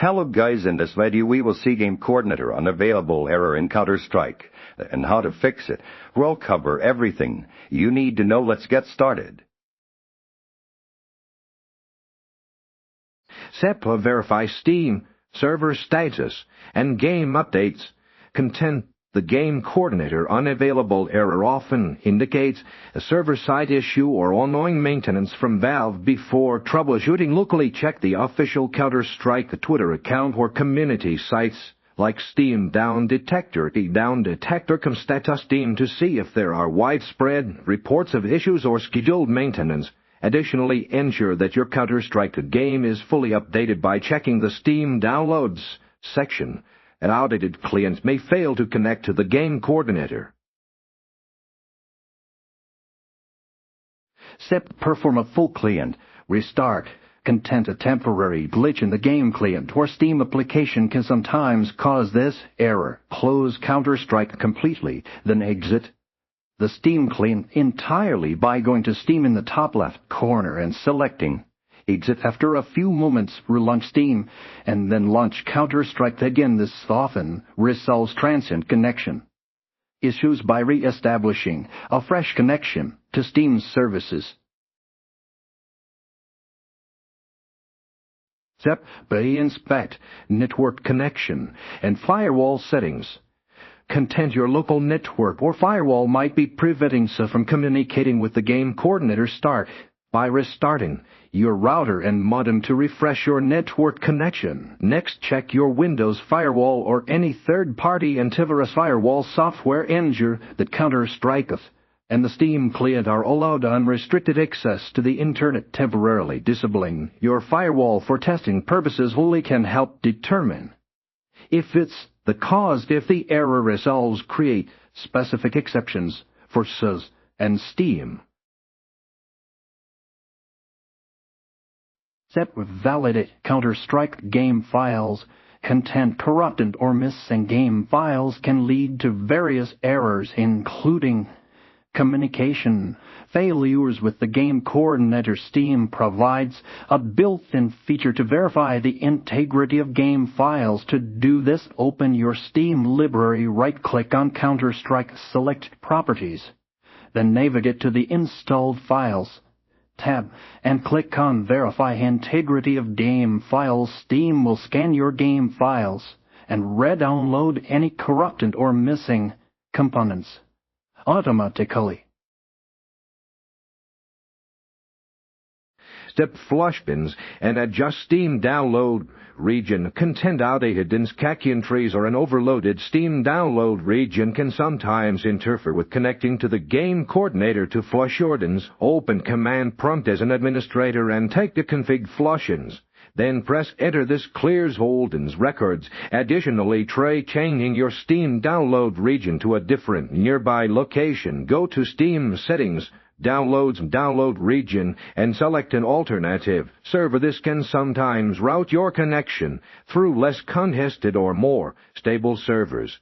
Hello guys, in this video we will see game coordinator unavailable error in Counter-Strike and how to fix it. We'll cover everything you need to know. Let's get started. SEP verify Steam, server status, and game updates. Content. The game coordinator unavailable error often indicates a server-side issue or ongoing maintenance from Valve. Before troubleshooting, locally check the official Counter-Strike Twitter account or community sites like Steam Down Detector. The Down Detector can status Steam to see if there are widespread reports of issues or scheduled maintenance. Additionally, ensure that your Counter-Strike game is fully updated by checking the Steam Downloads section. An audited client may fail to connect to the game coordinator. SEP perform a full client. Restart. Content. A temporary glitch in the game client or Steam application can sometimes cause this error. Close Counter-Strike completely, then exit the Steam client entirely by going to Steam in the top left corner and selecting Exit. After a few moments, relaunch Steam, and then launch Counter-Strike again. This often resolves transient connection issues by re-establishing a fresh connection to Steam's services. SEP inspect network connection and firewall settings. Content. Your local network or firewall might be preventing you from communicating with the game coordinator. Start by restarting your router and modem to refresh your network connection. Next, check your Windows firewall or any third-party antivirus firewall software. Ensure that Counter-Strike and the Steam client are allowed unrestricted access to the internet. Temporarily disabling your firewall for testing purposes only can help determine if it's the cause. If the error resolves, create specific exceptions for SUS and Steam. SEP validate Counter-Strike game files. Content. Corrupted or missing game files can lead to various errors, including communication failures with the game coordinator. Steam provides a built-in feature to verify the integrity of game files. To do this, open your Steam library, right-click on Counter-Strike, select Properties, then navigate to the Installed Files tab and click on Verify Integrity of Game Files. Steam will scan your game files and re-download any corrupted or missing components automatically. SEP flush bins and adjust Steam download region. Content. Outdated Kakian trees or an overloaded Steam download region can sometimes interfere with connecting to the game coordinator. To flush ordens, open command prompt as an administrator and take the config flushins. Then press enter. This clears Holden's records. Additionally, try changing your Steam download region to a different nearby location. Go to Steam settings, Downloads, download region, and select an alternative server. This can sometimes route your connection through less congested or more stable servers.